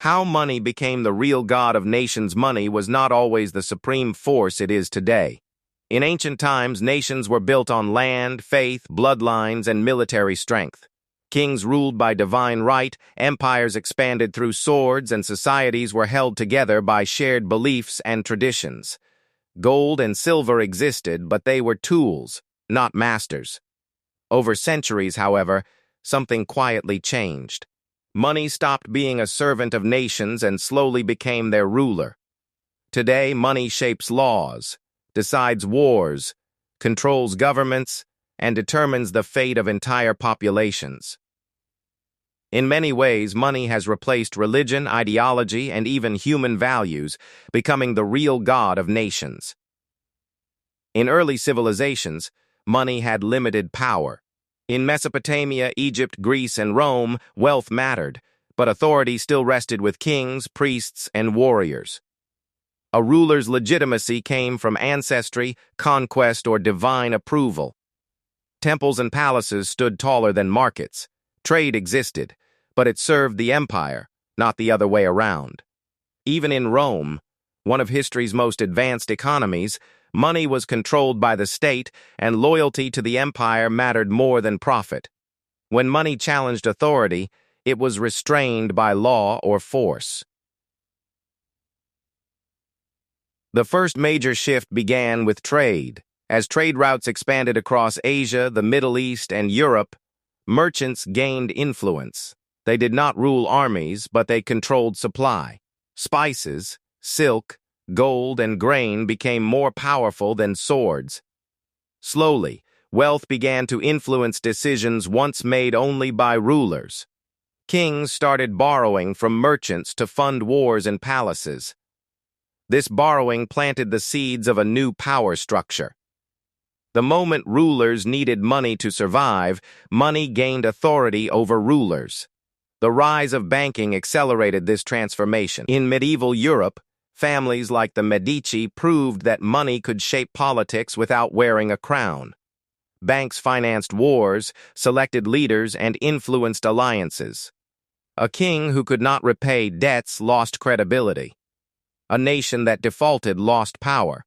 How money became the real god of nations. Money was not always the supreme force it is today. In ancient times, nations were built on land, faith, bloodlines, and military strength. Kings ruled by divine right, empires expanded through swords, and societies were held together by shared beliefs and traditions. Gold and silver existed, but they were tools, not masters. Over centuries, however, something quietly changed. Money stopped being a servant of nations and slowly became their ruler. Today, money shapes laws, decides wars, controls governments, and determines the fate of entire populations. In many ways, money has replaced religion, ideology, and even human values, becoming the real god of nations. In early civilizations, money had limited power. In Mesopotamia, Egypt, Greece, and Rome, wealth mattered, but authority still rested with kings, priests, and warriors. A ruler's legitimacy came from ancestry, conquest, or divine approval. Temples and palaces stood taller than markets. Trade existed, but it served the empire, not the other way around. Even in Rome, one of history's most advanced economies, money was controlled by the state, and loyalty to the empire mattered more than profit. When money challenged authority, it was restrained by law or force. The first major shift began with trade. As trade routes expanded across Asia, the Middle East, and Europe, merchants gained influence. They did not rule armies, but they controlled supply. Spices, silk, gold, and grain became more powerful than swords. Slowly, wealth began to influence decisions once made only by rulers. Kings started borrowing from merchants to fund wars and palaces. This borrowing planted the seeds of a new power structure. The moment rulers needed money to survive, money gained authority over rulers. The rise of banking accelerated this transformation. In medieval Europe, families like the Medici proved that money could shape politics without wearing a crown. Banks financed wars, selected leaders, and influenced alliances. A king who could not repay debts lost credibility. A nation that defaulted lost power.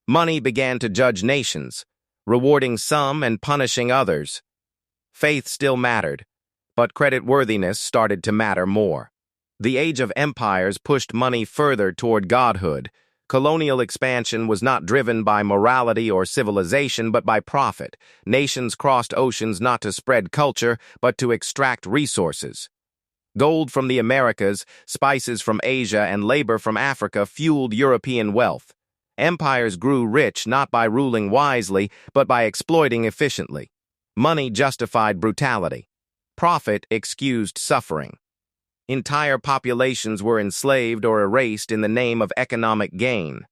Money began to judge nations, rewarding some and punishing others. Faith still mattered, but creditworthiness started to matter more. The age of empires pushed money further toward godhood. Colonial expansion was not driven by morality or civilization, but by profit. Nations crossed oceans not to spread culture, but to extract resources. Gold from the Americas, spices from Asia, and labor from Africa fueled European wealth. Empires grew rich not by ruling wisely, but by exploiting efficiently. Money justified brutality. Profit excused suffering. Entire populations were enslaved or erased in the name of economic gain.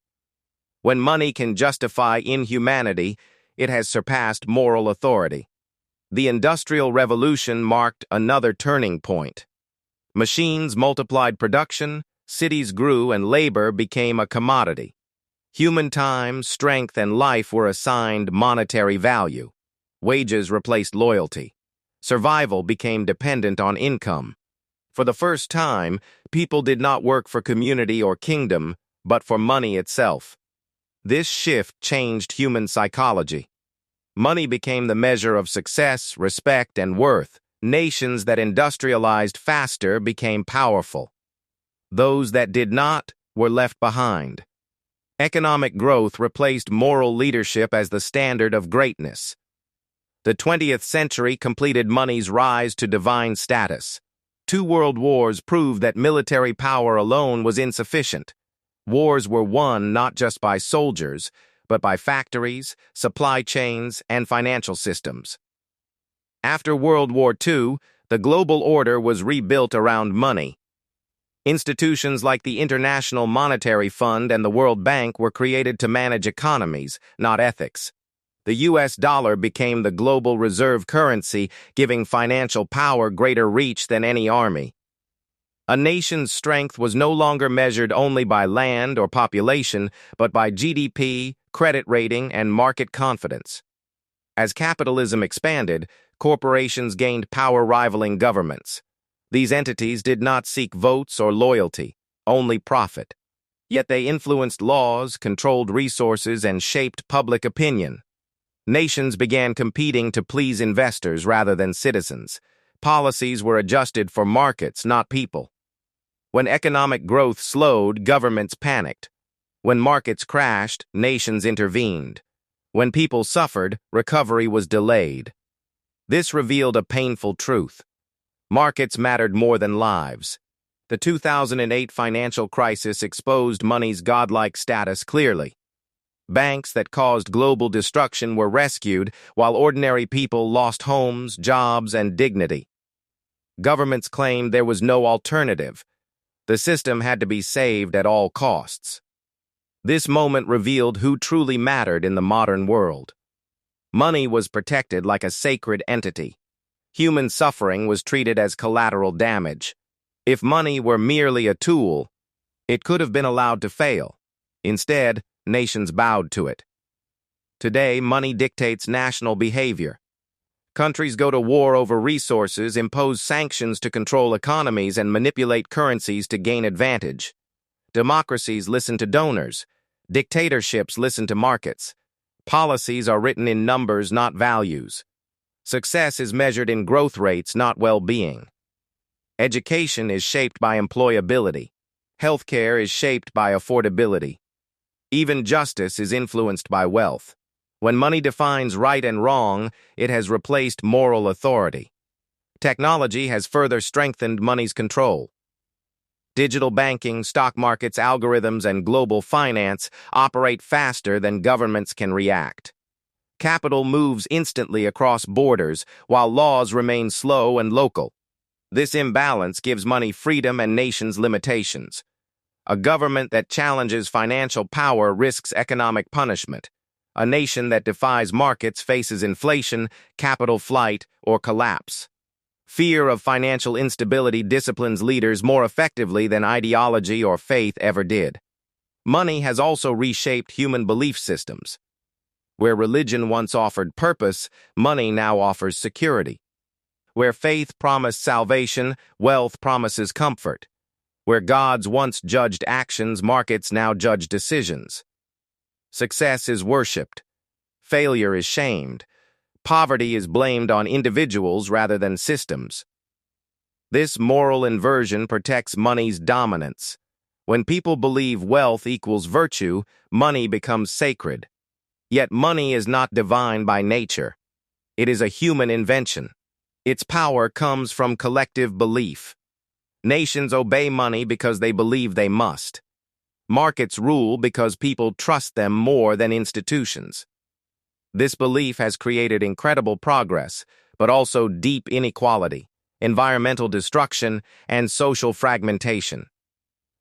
When money can justify inhumanity, it has surpassed moral authority. The Industrial Revolution marked another turning point. Machines multiplied production, cities grew, and labor became a commodity. Human time, strength, and life were assigned monetary value. Wages replaced loyalty. Survival became dependent on income. For the first time, people did not work for community or kingdom, but for money itself. This shift changed human psychology. Money became the measure of success, respect, and worth. Nations that industrialized faster became powerful. Those that did not were left behind. Economic growth replaced moral leadership as the standard of greatness. The 20th century completed money's rise to divine status. 2 world wars proved that military power alone was insufficient. Wars were won not just by soldiers, but by factories, supply chains, and financial systems. After World War II, the global order was rebuilt around money. Institutions like the International Monetary Fund and the World Bank were created to manage economies, not ethics. The U.S. dollar became the global reserve currency, giving financial power greater reach than any army. A nation's strength was no longer measured only by land or population, but by GDP, credit rating, and market confidence. As capitalism expanded, corporations gained power rivaling governments. These entities did not seek votes or loyalty, only profit. Yet they influenced laws, controlled resources, and shaped public opinion. Nations began competing to please investors rather than citizens. Policies were adjusted for markets, not people. When economic growth slowed, governments panicked. When markets crashed, nations intervened. When people suffered, recovery was delayed. This revealed a painful truth. Markets mattered more than lives. The 2008 financial crisis exposed money's godlike status clearly. Banks that caused global destruction were rescued, while ordinary people lost homes, jobs, and dignity. Governments claimed there was no alternative. The system had to be saved at all costs. This moment revealed who truly mattered in the modern world. Money was protected like a sacred entity. Human suffering was treated as collateral damage. If money were merely a tool, it could have been allowed to fail. Instead, nations bowed to it. Today, money dictates national behavior. Countries go to war over resources, impose sanctions to control economies, and manipulate currencies to gain advantage. Democracies listen to donors. Dictatorships listen to markets. Policies are written in numbers, not values. Success is measured in growth rates, not well-being. Education is shaped by employability. Healthcare is shaped by affordability. Even justice is influenced by wealth. When money defines right and wrong, it has replaced moral authority. Technology has further strengthened money's control. Digital banking, stock markets, algorithms, and global finance operate faster than governments can react. Capital moves instantly across borders, while laws remain slow and local. This imbalance gives money freedom and nations limitations. A government that challenges financial power risks economic punishment. A nation that defies markets faces inflation, capital flight, or collapse. Fear of financial instability disciplines leaders more effectively than ideology or faith ever did. Money has also reshaped human belief systems. Where religion once offered purpose, money now offers security. Where faith promised salvation, wealth promises comfort. Where gods once judged actions, markets now judge decisions. Success is worshipped. Failure is shamed. Poverty is blamed on individuals rather than systems. This moral inversion protects money's dominance. When people believe wealth equals virtue, money becomes sacred. Yet money is not divine by nature. It is a human invention. Its power comes from collective belief. Nations obey money because they believe they must. Markets rule because people trust them more than institutions. This belief has created incredible progress, but also deep inequality, environmental destruction, and social fragmentation.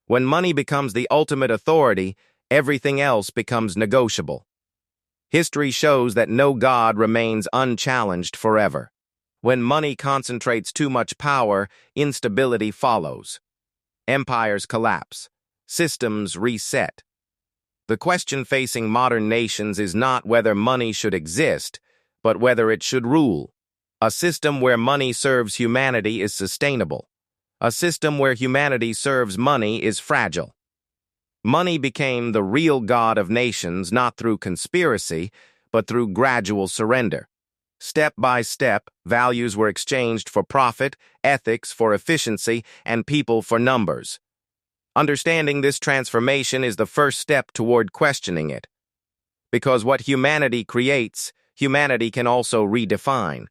When money becomes the ultimate authority, everything else becomes negotiable. History shows that no god remains unchallenged forever. When money concentrates too much power, instability follows. Empires collapse. Systems reset. The question facing modern nations is not whether money should exist, but whether it should rule. A system where money serves humanity is sustainable. A system where humanity serves money is fragile. Money became the real god of nations not through conspiracy, but through gradual surrender. Step by step, values were exchanged for profit, ethics for efficiency, and people for numbers. Understanding this transformation is the first step toward questioning it. Because what humanity creates, humanity can also redefine.